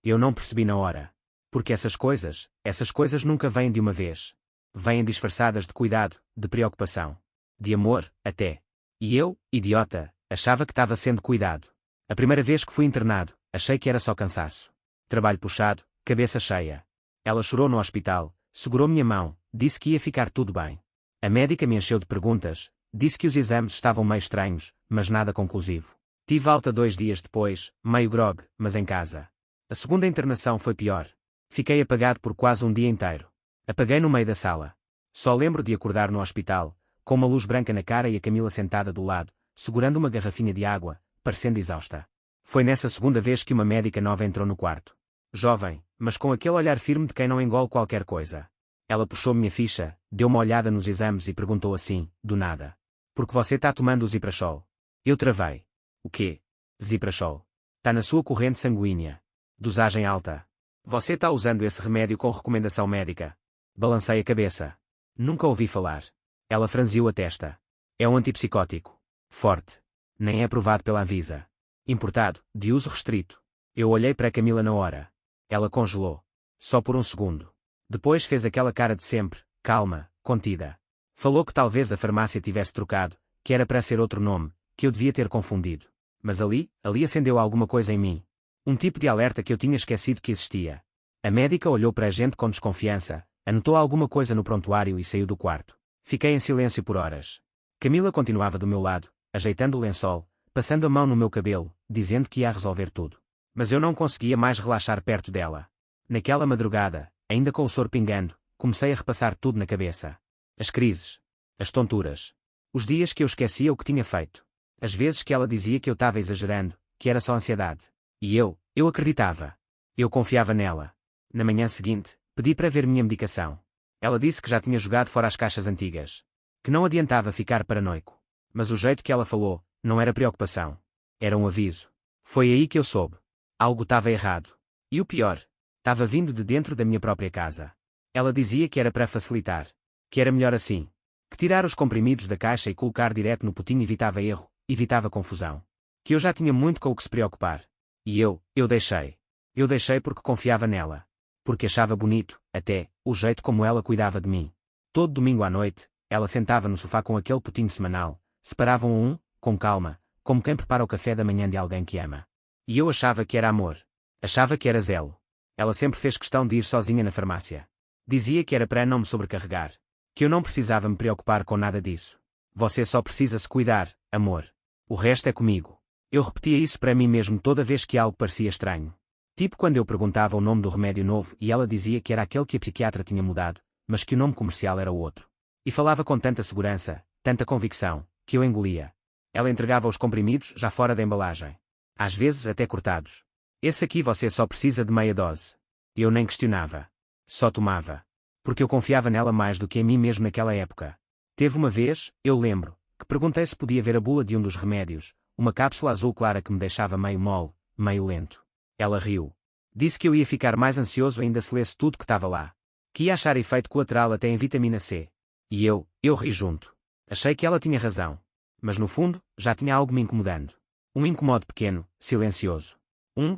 Eu não percebi na hora. Porque essas coisas nunca vêm de uma vez. Vêm disfarçadas de cuidado, de preocupação. De amor, até. E eu, idiota, achava que estava sendo cuidado. A primeira vez que fui internado, achei que era só cansaço. Trabalho puxado, cabeça cheia. Ela chorou no hospital, segurou minha mão, disse que ia ficar tudo bem. A médica me encheu de perguntas, disse que os exames estavam meio estranhos, mas nada conclusivo. Tive alta 2 dias depois, meio grogue, mas em casa. A segunda internação foi pior. Fiquei apagado por quase um dia inteiro. Apaguei no meio da sala. Só lembro de acordar no hospital, com uma luz branca na cara e a Camila sentada do lado, segurando uma garrafinha de água, parecendo exausta. Foi nessa segunda vez que uma médica nova entrou no quarto. Jovem, mas com aquele olhar firme de quem não engole qualquer coisa. Ela puxou minha ficha, deu uma olhada nos exames e perguntou assim, do nada. Porque você está tomando o Ziprachol? Eu travei. O quê? Ziprachol. Está na sua corrente sanguínea. Dosagem alta. Você está usando esse remédio com recomendação médica? Balancei a cabeça. Nunca ouvi falar. Ela franziu a testa. É um antipsicótico. Forte. Nem é aprovado pela Anvisa. Importado, de uso restrito. Eu olhei para a Camila na hora. Ela congelou. Só por um segundo. Depois fez aquela cara de sempre, calma, contida. Falou que talvez a farmácia tivesse trocado, que era para ser outro nome, que eu devia ter confundido. Mas ali acendeu alguma coisa em mim. Um tipo de alerta que eu tinha esquecido que existia. A médica olhou para a gente com desconfiança, anotou alguma coisa no prontuário e saiu do quarto. Fiquei em silêncio por horas. Camila continuava do meu lado, ajeitando o lençol, passando a mão no meu cabelo, dizendo que ia resolver tudo. Mas eu não conseguia mais relaxar perto dela. Naquela madrugada, ainda com o soro pingando, comecei a repassar tudo na cabeça. As crises. As tonturas. Os dias que eu esquecia o que tinha feito. As vezes que ela dizia que eu estava exagerando, que era só ansiedade. E eu acreditava. Eu confiava nela. Na manhã seguinte, pedi para ver minha medicação. Ela disse que já tinha jogado fora as caixas antigas. Que não adiantava ficar paranoico. Mas o jeito que ela falou, não era preocupação. Era um aviso. Foi aí que eu soube. Algo estava errado. E o pior, estava vindo de dentro da minha própria casa. Ela dizia que era para facilitar. Que era melhor assim. Que tirar os comprimidos da caixa e colocar direto no potinho evitava erro, evitava confusão. Que eu já tinha muito com o que se preocupar. E eu deixei. Eu deixei porque confiava nela. Porque achava bonito, até, o jeito como ela cuidava de mim. Todo domingo à noite, ela sentava no sofá com aquele potinho semanal, separavam um, com calma, como quem prepara o café da manhã de alguém que ama. E eu achava que era amor. Achava que era zelo. Ela sempre fez questão de ir sozinha na farmácia. Dizia que era para não me sobrecarregar. Que eu não precisava me preocupar com nada disso. Você só precisa se cuidar, amor. O resto é comigo. Eu repetia isso para mim mesmo toda vez que algo parecia estranho. Tipo quando eu perguntava o nome do remédio novo e ela dizia que era aquele que a psiquiatra tinha mudado, mas que o nome comercial era o outro. E falava com tanta segurança, tanta convicção, que eu engolia. Ela entregava os comprimidos já fora da embalagem. Às vezes até cortados. Esse aqui você só precisa de meia dose. Eu nem questionava. Só tomava. Porque eu confiava nela mais do que em mim mesmo naquela época. Teve uma vez, eu lembro, que perguntei se podia ver a bula de um dos remédios, uma cápsula azul clara que me deixava meio mole, meio lento. Ela riu. Disse que eu ia ficar mais ansioso ainda se lesse tudo que estava lá. Que ia achar efeito colateral até em vitamina C. E eu ri junto. Achei que ela tinha razão. Mas no fundo, já tinha algo me incomodando. Um incomodo pequeno, silencioso.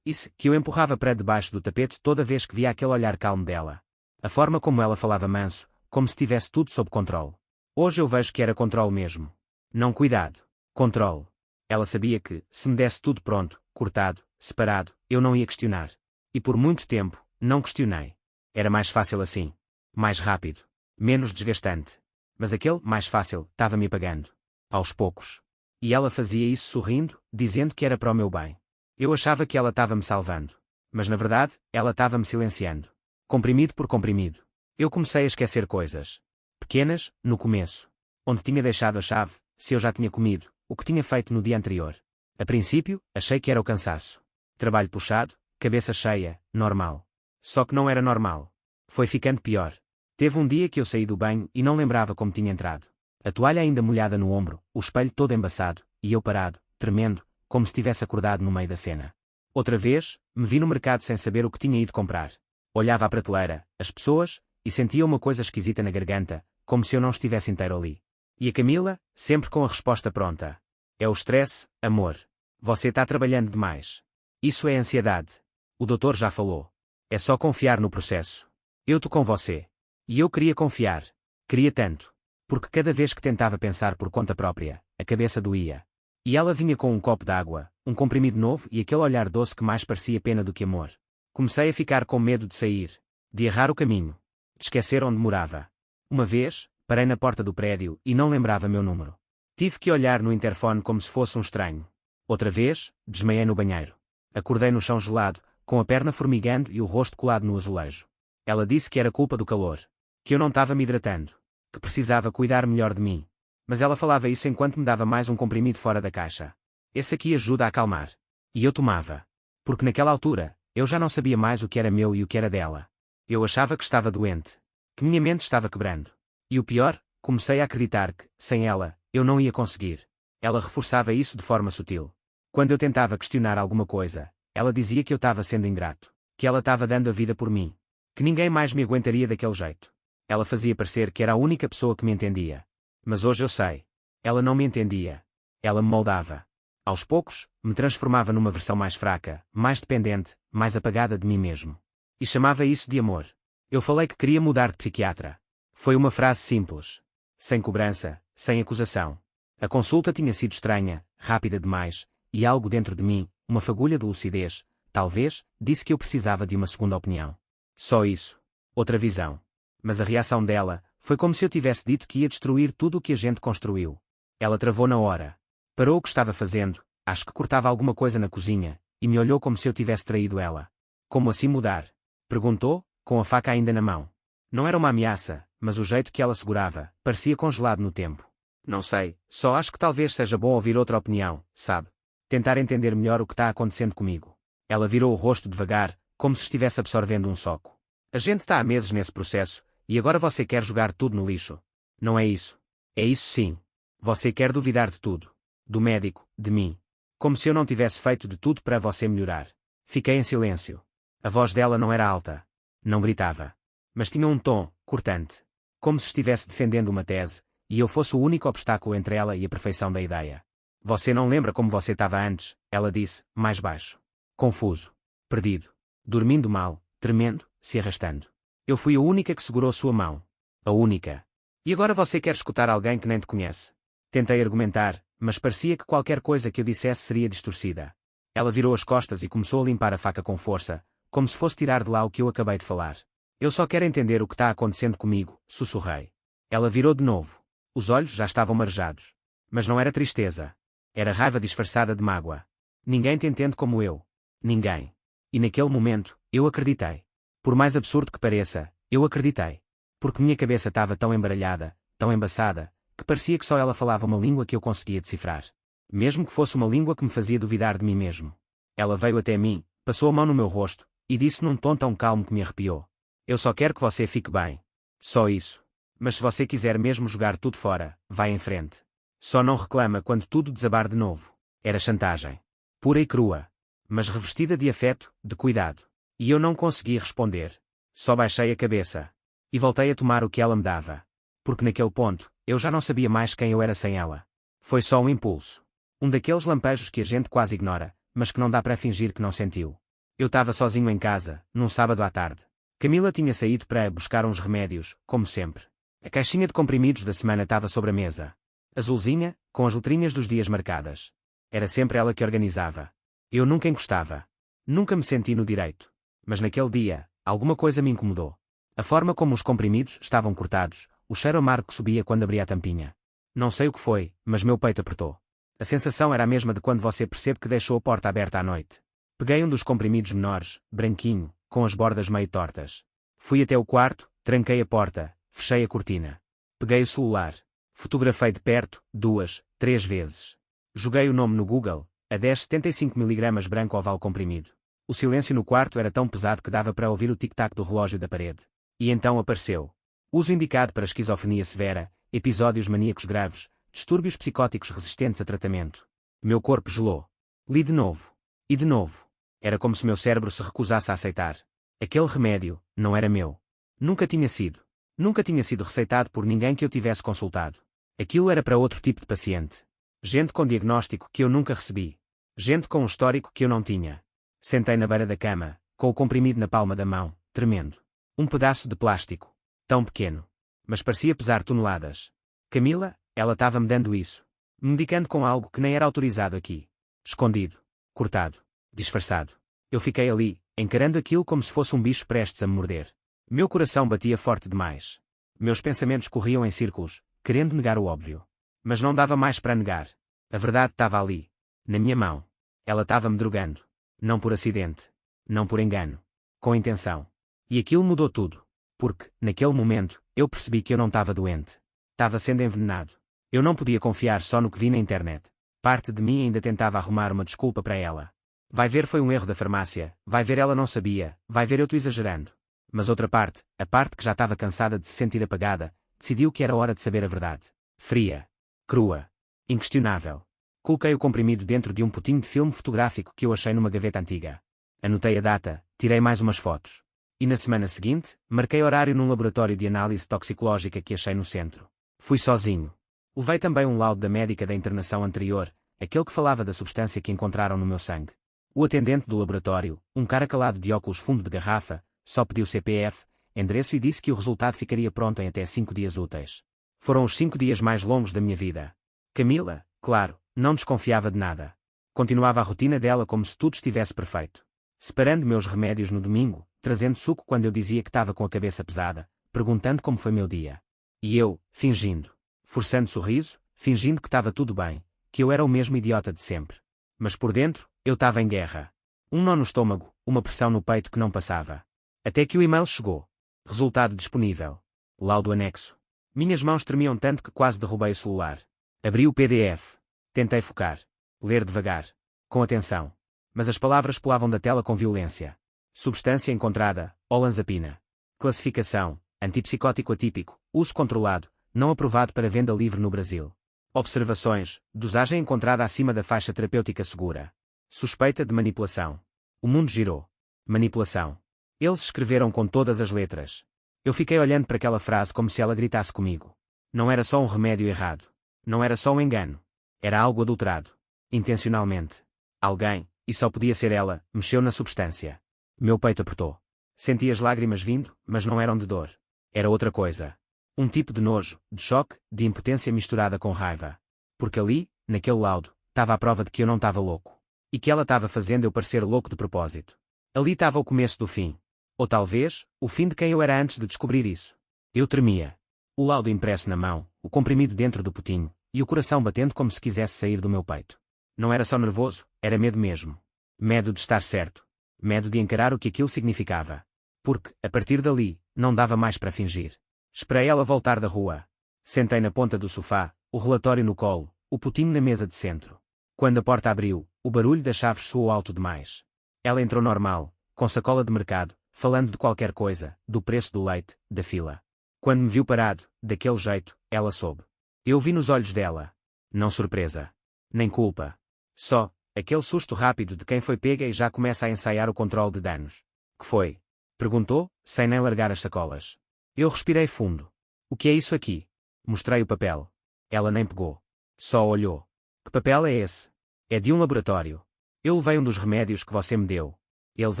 Isso que eu empurrava para debaixo do tapete toda vez que via aquele olhar calmo dela. A forma como ela falava manso, como se tivesse tudo sob controle. Hoje eu vejo que era controle mesmo. Não cuidado. Controle. Ela sabia que, se me desse tudo pronto, cortado, separado, eu não ia questionar. E por muito tempo, não questionei. Era mais fácil assim. Mais rápido. Menos desgastante. Mas aquele mais fácil estava me apagando. Aos poucos. E ela fazia isso sorrindo, dizendo que era para o meu bem. Eu achava que ela estava me salvando. Mas na verdade, ela estava me silenciando. Comprimido por comprimido. Eu comecei a esquecer coisas. Pequenas, no começo. Onde tinha deixado a chave, se eu já tinha comido, o que tinha feito no dia anterior. A princípio, achei que era o cansaço. Trabalho puxado, cabeça cheia, normal. Só que não era normal. Foi ficando pior. Teve um dia que eu saí do banho e não lembrava como tinha entrado. A toalha ainda molhada no ombro, o espelho todo embaçado, e eu parado, tremendo, como se tivesse acordado no meio da cena. Outra vez, me vi no mercado sem saber o que tinha ido comprar. Olhava à prateleira, as pessoas, e sentia uma coisa esquisita na garganta, como se eu não estivesse inteiro ali. E a Camila, sempre com a resposta pronta. É o stress, amor. Você está trabalhando demais. Isso é ansiedade. O doutor já falou. É só confiar no processo. Eu tô com você. E eu queria confiar. Queria tanto. Porque cada vez que tentava pensar por conta própria, a cabeça doía. E ela vinha com um copo d'água, um comprimido novo e aquele olhar doce que mais parecia pena do que amor. Comecei a ficar com medo de sair, de errar o caminho, de esquecer onde morava. Uma vez, parei na porta do prédio e não lembrava meu número. Tive que olhar no interfone como se fosse um estranho. Outra vez, desmaiei no banheiro. Acordei no chão gelado, com a perna formigando e o rosto colado no azulejo. Ela disse que era culpa do calor, que eu não estava me hidratando, que precisava cuidar melhor de mim. Mas ela falava isso enquanto me dava mais um comprimido fora da caixa. Esse aqui ajuda a acalmar. E eu tomava. Porque naquela altura, eu já não sabia mais o que era meu e o que era dela. Eu achava que estava doente. Que minha mente estava quebrando. E o pior, comecei a acreditar que, sem ela, eu não ia conseguir. Ela reforçava isso de forma sutil. Quando eu tentava questionar alguma coisa, ela dizia que eu estava sendo ingrato. Que ela estava dando a vida por mim. Que ninguém mais me aguentaria daquele jeito. Ela fazia parecer que era a única pessoa que me entendia. Mas hoje eu sei. Ela não me entendia. Ela me moldava. Aos poucos, me transformava numa versão mais fraca, mais dependente, mais apagada de mim mesmo. E chamava isso de amor. Eu falei que queria mudar de psiquiatra. Foi uma frase simples. Sem cobrança, sem acusação. A consulta tinha sido estranha, rápida demais, e algo dentro de mim, uma fagulha de lucidez, talvez, disse que eu precisava de uma segunda opinião. Só isso. Outra visão. Mas a reação dela foi como se eu tivesse dito que ia destruir tudo o que a gente construiu. Ela travou na hora. Parou o que estava fazendo, acho que cortava alguma coisa na cozinha, e me olhou como se eu tivesse traído ela. Como assim mudar? Perguntou, com a faca ainda na mão. Não era uma ameaça, mas o jeito que ela segurava, parecia congelado no tempo. Não sei, só acho que talvez seja bom ouvir outra opinião, sabe? Tentar entender melhor o que está acontecendo comigo. Ela virou o rosto devagar, como se estivesse absorvendo um soco. A gente está há meses nesse processo, e agora você quer jogar tudo no lixo. Não é isso. É isso sim. Você quer duvidar de tudo. Do médico, de mim. Como se eu não tivesse feito de tudo para você melhorar. Fiquei em silêncio. A voz dela não era alta. Não gritava. Mas tinha um tom, cortante. Como se estivesse defendendo uma tese, e eu fosse o único obstáculo entre ela e a perfeição da ideia. Você não lembra como você estava antes, ela disse, mais baixo. Confuso. Perdido. Dormindo mal, tremendo, se arrastando. Eu fui a única que segurou sua mão. A única. E agora você quer escutar alguém que nem te conhece. Tentei argumentar, mas parecia que qualquer coisa que eu dissesse seria distorcida. Ela virou as costas e começou a limpar a faca com força, como se fosse tirar de lá o que eu acabei de falar. Eu só quero entender o que está acontecendo comigo, sussurrei. Ela virou de novo. Os olhos já estavam marejados. Mas não era tristeza. Era raiva disfarçada de mágoa. Ninguém te entende como eu. Ninguém. E naquele momento, eu acreditei. Por mais absurdo que pareça, eu acreditei. Porque minha cabeça estava tão embaralhada, tão embaçada, que parecia que só ela falava uma língua que eu conseguia decifrar. Mesmo que fosse uma língua que me fazia duvidar de mim mesmo. Ela veio até mim, passou a mão no meu rosto, e disse num tom tão calmo que me arrepiou. Eu só quero que você fique bem. Só isso. Mas se você quiser mesmo jogar tudo fora, vai em frente. Só não reclama quando tudo desabar de novo. Era chantagem. Pura e crua. Mas revestida de afeto, de cuidado. E eu não consegui responder. Só baixei a cabeça. E voltei a tomar o que ela me dava. Porque naquele ponto, eu já não sabia mais quem eu era sem ela. Foi só um impulso. Um daqueles lampejos que a gente quase ignora, mas que não dá para fingir que não sentiu. Eu estava sozinho em casa, num sábado à tarde. Camila tinha saído para buscar uns remédios, como sempre. A caixinha de comprimidos da semana estava sobre a mesa. Azulzinha, com as letrinhas dos dias marcadas. Era sempre ela que organizava. Eu nunca encostava. Nunca me senti no direito. Mas naquele dia, alguma coisa me incomodou. A forma como os comprimidos estavam cortados, o cheiro amargo que subia quando abria a tampinha. Não sei o que foi, mas meu peito apertou. A sensação era a mesma de quando você percebe que deixou a porta aberta à noite. Peguei um dos comprimidos menores, branquinho, com as bordas meio tortas. Fui até o quarto, tranquei a porta, fechei a cortina. Peguei o celular. Fotografei de perto, 2, 3 vezes. Joguei o nome no Google, a 10,75 mg branco oval comprimido. O silêncio no quarto era tão pesado que dava para ouvir o tic-tac do relógio da parede. E então apareceu. Uso indicado para esquizofrenia severa, episódios maníacos graves, distúrbios psicóticos resistentes a tratamento. Meu corpo gelou. Li de novo. E de novo. Era como se meu cérebro se recusasse a aceitar. Aquele remédio, não era meu. Nunca tinha sido. Nunca tinha sido receitado por ninguém que eu tivesse consultado. Aquilo era para outro tipo de paciente. Gente com diagnóstico que eu nunca recebi. Gente com um histórico que eu não tinha. Sentei na beira da cama, com o comprimido na palma da mão, tremendo. Um pedaço de plástico. Tão pequeno. Mas parecia pesar toneladas. Camila, ela estava-me dando isso. Medicando com algo que nem era autorizado aqui. Escondido. Cortado. Disfarçado. Eu fiquei ali, encarando aquilo como se fosse um bicho prestes a me morder. Meu coração batia forte demais. Meus pensamentos corriam em círculos, querendo negar o óbvio. Mas não dava mais para negar. A verdade estava ali. Na minha mão. Ela estava-me drogando. Não por acidente. Não por engano. Com intenção. E aquilo mudou tudo. Porque, naquele momento, eu percebi que eu não estava doente. Estava sendo envenenado. Eu não podia confiar só no que vi na internet. Parte de mim ainda tentava arrumar uma desculpa para ela. Vai ver, foi um erro da farmácia, vai ver, ela não sabia, vai ver, eu estou exagerando. Mas outra parte, a parte que já estava cansada de se sentir apagada, decidiu que era hora de saber a verdade. Fria. Crua. Inquestionável. Coloquei o comprimido dentro de um potinho de filme fotográfico que eu achei numa gaveta antiga. Anotei a data, tirei mais umas fotos. E na semana seguinte, marquei horário num laboratório de análise toxicológica que achei no centro. Fui sozinho. Levei também um laudo da médica da internação anterior, aquele que falava da substância que encontraram no meu sangue. O atendente do laboratório, um cara calado de óculos fundo de garrafa, só pediu CPF, endereço e disse que o resultado ficaria pronto em até 5 dias úteis. Foram os 5 dias mais longos da minha vida. Camila, claro, não desconfiava de nada. Continuava a rotina dela como se tudo estivesse perfeito. Separando meus remédios no domingo, trazendo suco quando eu dizia que estava com a cabeça pesada, perguntando como foi meu dia. E eu, fingindo. Forçando sorriso, fingindo que estava tudo bem, que eu era o mesmo idiota de sempre. Mas por dentro, eu estava em guerra. Um nó no estômago, uma pressão no peito que não passava. Até que o e-mail chegou. Resultado disponível. Laudo anexo. Minhas mãos tremiam tanto que quase derrubei o celular. Abri o PDF. Tentei focar. Ler devagar. Com atenção. Mas as palavras pulavam da tela com violência. Substância encontrada, olanzapina. Classificação, antipsicótico atípico, uso controlado, não aprovado para venda livre no Brasil. Observações, dosagem encontrada acima da faixa terapêutica segura. Suspeita de manipulação. O mundo girou. Manipulação. Eles escreveram com todas as letras. Eu fiquei olhando para aquela frase como se ela gritasse comigo. Não era só um remédio errado. Não era só um engano. Era algo adulterado. Intencionalmente. Alguém, e só podia ser ela, mexeu na substância. Meu peito apertou. Senti as lágrimas vindo, mas não eram de dor. Era outra coisa. Um tipo de nojo, de choque, de impotência misturada com raiva. Porque ali, naquele laudo, estava a prova de que eu não estava louco. E que ela estava fazendo eu parecer louco de propósito. Ali estava o começo do fim. Ou talvez, o fim de quem eu era antes de descobrir isso. Eu tremia. O laudo impresso na mão, o comprimido dentro do potinho, e o coração batendo como se quisesse sair do meu peito. Não era só nervoso, era medo mesmo. Medo de estar certo. Medo de encarar o que aquilo significava. Porque, a partir dali, não dava mais para fingir. Esperei ela voltar da rua. Sentei na ponta do sofá, o relatório no colo, o potinho na mesa de centro. Quando a porta abriu, o barulho das chaves soou alto demais. Ela entrou normal, com sacola de mercado, falando de qualquer coisa, do preço do leite, da fila. Quando me viu parado, daquele jeito, ela soube. Eu vi nos olhos dela. Não surpresa. Nem culpa. Só, aquele susto rápido de quem foi pega e já começa a ensaiar o controle de danos. Que foi? Perguntou, sem nem largar as sacolas. Eu respirei fundo. O que é isso aqui? Mostrei o papel. Ela nem pegou. Só olhou. Que papel é esse? É de um laboratório. Eu levei um dos remédios que você me deu. Eles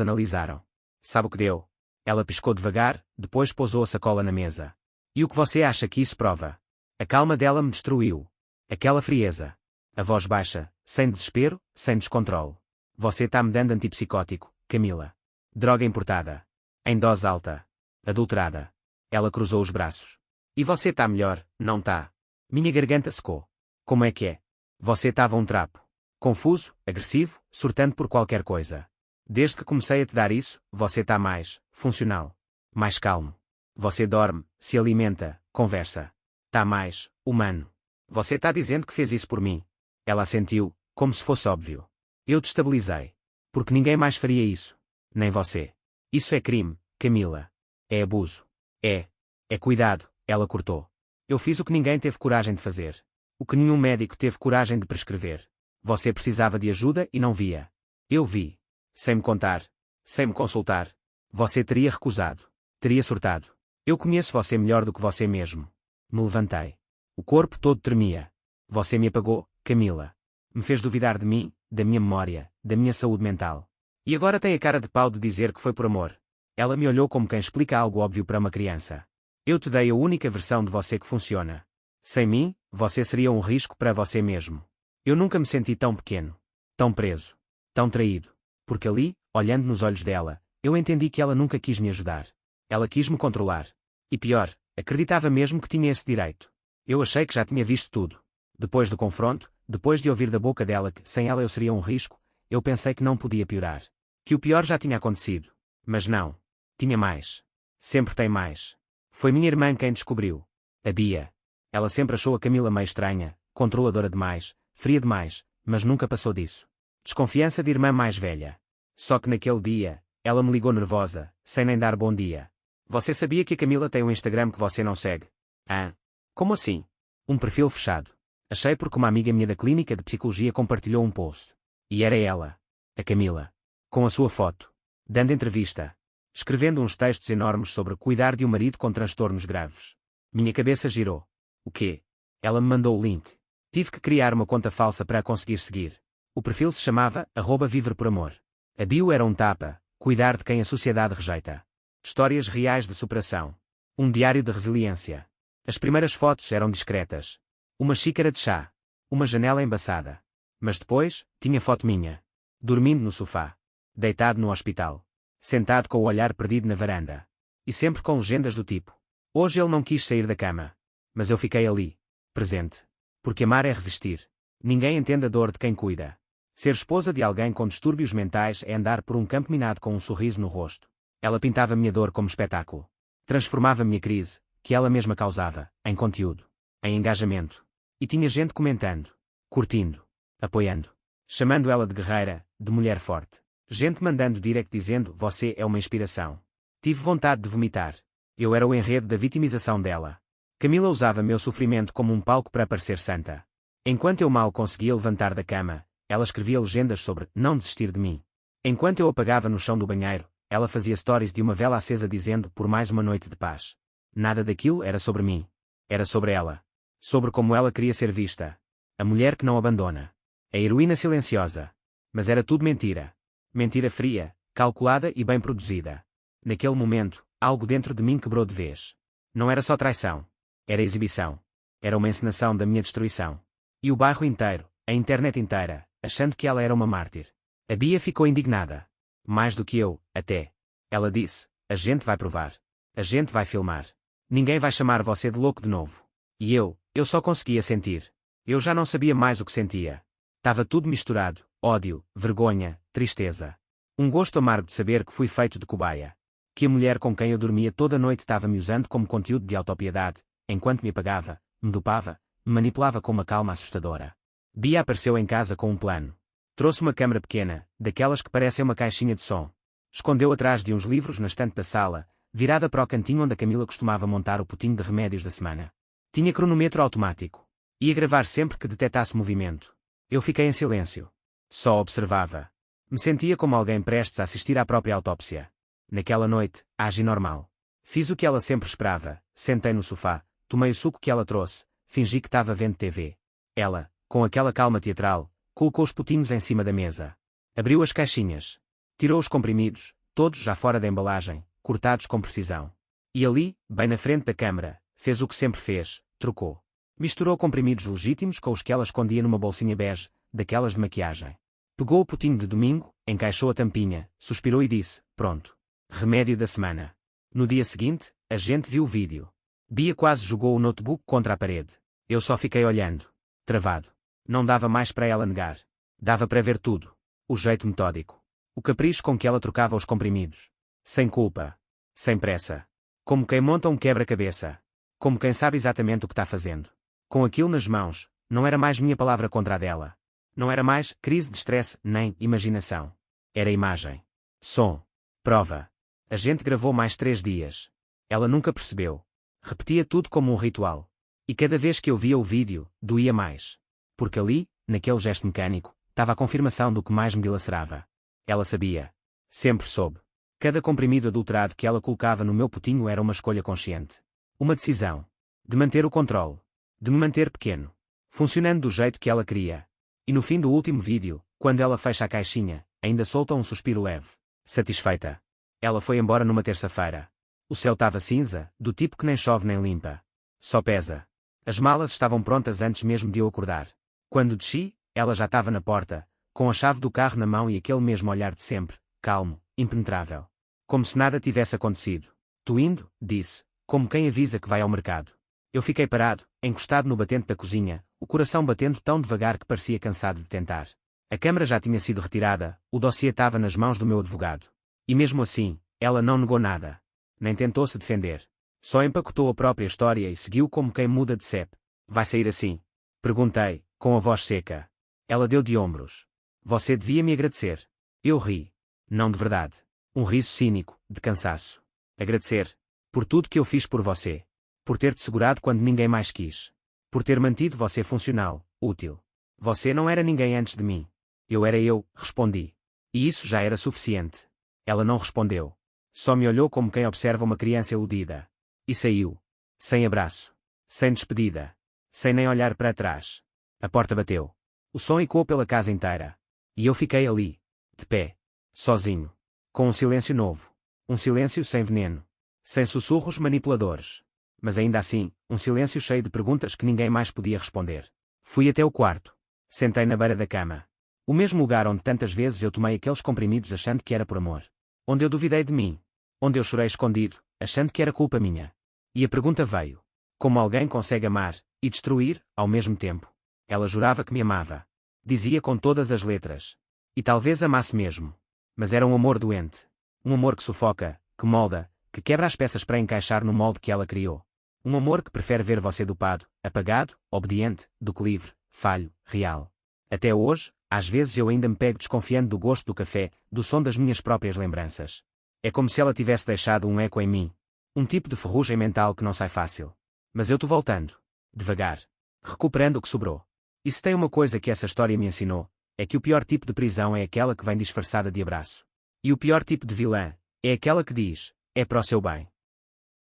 analisaram. Sabe o que deu? Ela piscou devagar, depois pousou a sacola na mesa. E o que você acha que isso prova? A calma dela me destruiu. Aquela frieza. A voz baixa, sem desespero, sem descontrole. Você está me dando antipsicótico, Camila. Droga importada. Em dose alta. Adulterada. Ela cruzou os braços. E você está melhor, não tá? Minha garganta secou. Como é que é? Você estava um trapo. Confuso, agressivo, surtando por qualquer coisa. Desde que comecei a te dar isso, você está mais funcional. Mais calmo. Você dorme, se alimenta, conversa. Está mais humano. Você está dizendo que fez isso por mim. Ela assentiu, como se fosse óbvio. Eu destabilizei. Porque ninguém mais faria isso. Nem você. Isso é crime, Camila. É abuso. É cuidado, ela cortou. Eu fiz o que ninguém teve coragem de fazer. O que nenhum médico teve coragem de prescrever. Você precisava de ajuda e não via. Eu vi. Sem me contar. Sem me consultar. Você teria recusado. Teria surtado. Eu conheço você melhor do que você mesmo. Me levantei. O corpo todo tremia. Você me apagou, Camila. Me fez duvidar de mim, da minha memória, da minha saúde mental. E agora tem a cara de pau de dizer que foi por amor. Ela me olhou como quem explica algo óbvio para uma criança. Eu te dei a única versão de você que funciona. Sem mim, você seria um risco para você mesmo. Eu nunca me senti tão pequeno, tão preso, tão traído. Porque ali, olhando nos olhos dela, eu entendi que ela nunca quis me ajudar. Ela quis me controlar. E pior, acreditava mesmo que tinha esse direito. Eu achei que já tinha visto tudo. Depois do confronto, depois de ouvir da boca dela que, sem ela eu seria um risco, eu pensei que não podia piorar. Que o pior já tinha acontecido. Mas não. Tinha mais. Sempre tem mais. Foi minha irmã quem descobriu. A Bia. Ela sempre achou a Camila meio estranha, controladora demais, fria demais, mas nunca passou disso. Desconfiança de irmã mais velha. Só que naquele dia, ela me ligou nervosa, sem nem dar bom dia. Você sabia que a Camila tem um Instagram que você não segue? Ah? Como assim? Um perfil fechado. Achei porque uma amiga minha da clínica de psicologia compartilhou um post. E era ela. A Camila. Com a sua foto. Dando entrevista. Escrevendo uns textos enormes sobre cuidar de um marido com transtornos graves. Minha cabeça girou. O quê? Ela me mandou o link. Tive que criar uma conta falsa para a conseguir seguir. O perfil se chamava @viver por amor. A bio era um tapa, cuidar de quem a sociedade rejeita. Histórias reais de superação. Um diário de resiliência. As primeiras fotos eram discretas. Uma xícara de chá. Uma janela embaçada. Mas depois, tinha foto minha. Dormindo no sofá. Deitado no hospital. Sentado com o olhar perdido na varanda. E sempre com legendas do tipo. Hoje ele não quis sair da cama. Mas eu fiquei ali. Presente. Porque amar é resistir. Ninguém entende a dor de quem cuida. Ser esposa de alguém com distúrbios mentais é andar por um campo minado com um sorriso no rosto. Ela pintava minha dor como espetáculo. Transformava minha crise, que ela mesma causava, em conteúdo. Em engajamento. E tinha gente comentando. Curtindo. Apoiando. Chamando ela de guerreira, de mulher forte. Gente mandando direct dizendo, você é uma inspiração. Tive vontade de vomitar. Eu era o enredo da vitimização dela. Camila usava meu sofrimento como um palco para parecer santa. Enquanto eu mal conseguia levantar da cama, ela escrevia legendas sobre não desistir de mim. Enquanto eu apagava no chão do banheiro, ela fazia stories de uma vela acesa dizendo por mais uma noite de paz. Nada daquilo era sobre mim. Era sobre ela. Sobre como ela queria ser vista. A mulher que não abandona. A heroína silenciosa. Mas era tudo mentira. Mentira fria, calculada e bem produzida. Naquele momento, algo dentro de mim quebrou de vez. Não era só traição. Era exibição. Era uma encenação da minha destruição. E o bairro inteiro, a internet inteira, achando que ela era uma mártir. A Bia ficou indignada. Mais do que eu, até. Ela disse, a gente vai provar. A gente vai filmar. Ninguém vai chamar você de louco de novo. E eu só conseguia sentir. Eu já não sabia mais o que sentia. Tava tudo misturado, ódio, vergonha, tristeza. Um gosto amargo de saber que fui feito de cobaia. Que a mulher com quem eu dormia toda noite estava me usando como conteúdo de autopiedade, enquanto me apagava, me dopava, me manipulava com uma calma assustadora. Bia apareceu em casa com um plano. Trouxe uma câmara pequena, daquelas que parecem uma caixinha de som. Escondeu atrás de uns livros na estante da sala, virada para o cantinho onde a Camila costumava montar o potinho de remédios da semana. Tinha cronômetro automático. Ia gravar sempre que detectasse movimento. Eu fiquei em silêncio. Só observava. Me sentia como alguém prestes a assistir à própria autópsia. Naquela noite, agi normal. Fiz o que ela sempre esperava, sentei no sofá, tomei o suco que ela trouxe, fingi que estava vendo TV. Ela, com aquela calma teatral, colocou os potinhos em cima da mesa. Abriu as caixinhas. Tirou os comprimidos, todos já fora da embalagem, cortados com precisão. E ali, bem na frente da câmara, fez o que sempre fez, trocou. Misturou comprimidos legítimos com os que ela escondia numa bolsinha bege, daquelas de maquiagem. Pegou o potinho de domingo, encaixou a tampinha, suspirou e disse, pronto. Remédio da semana. No dia seguinte, a gente viu o vídeo. Bia quase jogou o notebook contra a parede. Eu só fiquei olhando. Travado. Não dava mais para ela negar. Dava para ver tudo. O jeito metódico. O capricho com que ela trocava os comprimidos. Sem culpa. Sem pressa. Como quem monta um quebra-cabeça. Como quem sabe exatamente o que está fazendo. Com aquilo nas mãos, não era mais minha palavra contra a dela. Não era mais crise de estresse, nem imaginação. Era imagem. Som. Prova. A gente gravou mais 3 dias. Ela nunca percebeu. Repetia tudo como um ritual. E cada vez que eu via o vídeo, doía mais. Porque ali, naquele gesto mecânico, estava a confirmação do que mais me dilacerava. Ela sabia. Sempre soube. Cada comprimido adulterado que ela colocava no meu potinho era uma escolha consciente. Uma decisão. De manter o controle. De me manter pequeno. Funcionando do jeito que ela queria. E no fim do último vídeo, quando ela fecha a caixinha, ainda soltou um suspiro leve. Satisfeita. Ela foi embora numa terça-feira. O céu estava cinza, do tipo que nem chove nem limpa. Só pesa. As malas estavam prontas antes mesmo de eu acordar. Quando desci, ela já estava na porta, com a chave do carro na mão e aquele mesmo olhar de sempre, calmo, impenetrável. Como se nada tivesse acontecido. "Tu indo?", disse, como quem avisa que vai ao mercado. Eu fiquei parado, encostado no batente da cozinha, o coração batendo tão devagar que parecia cansado de tentar. A câmara já tinha sido retirada, o dossiê estava nas mãos do meu advogado. E mesmo assim, ela não negou nada. Nem tentou se defender. Só empacotou a própria história e seguiu como quem muda de CEP. "Vai sair assim?", perguntei, com a voz seca. Ela deu de ombros. "Você devia me agradecer." Eu ri. Não de verdade. Um riso cínico, de cansaço. "Agradecer? Por tudo que eu fiz por você. Por ter-te segurado quando ninguém mais quis. Por ter mantido você funcional, útil. Você não era ninguém antes de mim. Eu era eu", respondi. E isso já era suficiente. Ela não respondeu. Só me olhou como quem observa uma criança iludida. E saiu. Sem abraço. Sem despedida. Sem nem olhar para trás. A porta bateu. O som ecoou pela casa inteira. E eu fiquei ali. De pé. Sozinho. Com um silêncio novo. Um silêncio sem veneno. Sem sussurros manipuladores. Mas ainda assim, um silêncio cheio de perguntas que ninguém mais podia responder. Fui até o quarto. Sentei na beira da cama. O mesmo lugar onde tantas vezes eu tomei aqueles comprimidos achando que era por amor. Onde eu duvidei de mim. Onde eu chorei escondido, achando que era culpa minha. E a pergunta veio. Como alguém consegue amar e destruir, ao mesmo tempo? Ela jurava que me amava. Dizia com todas as letras. E talvez amasse mesmo. Mas era um amor doente. Um amor que sufoca, que molda, que quebra as peças para encaixar no molde que ela criou. Um amor que prefere ver você dopado, apagado, obediente, do que livre, falho, real. Até hoje, às vezes eu ainda me pego desconfiando do gosto do café, do som das minhas próprias lembranças. É como se ela tivesse deixado um eco em mim. Um tipo de ferrugem mental que não sai fácil. Mas eu estou voltando. Devagar. Recuperando o que sobrou. E se tem uma coisa que essa história me ensinou, é que o pior tipo de prisão é aquela que vem disfarçada de abraço. E o pior tipo de vilã é aquela que diz: "É para o seu bem."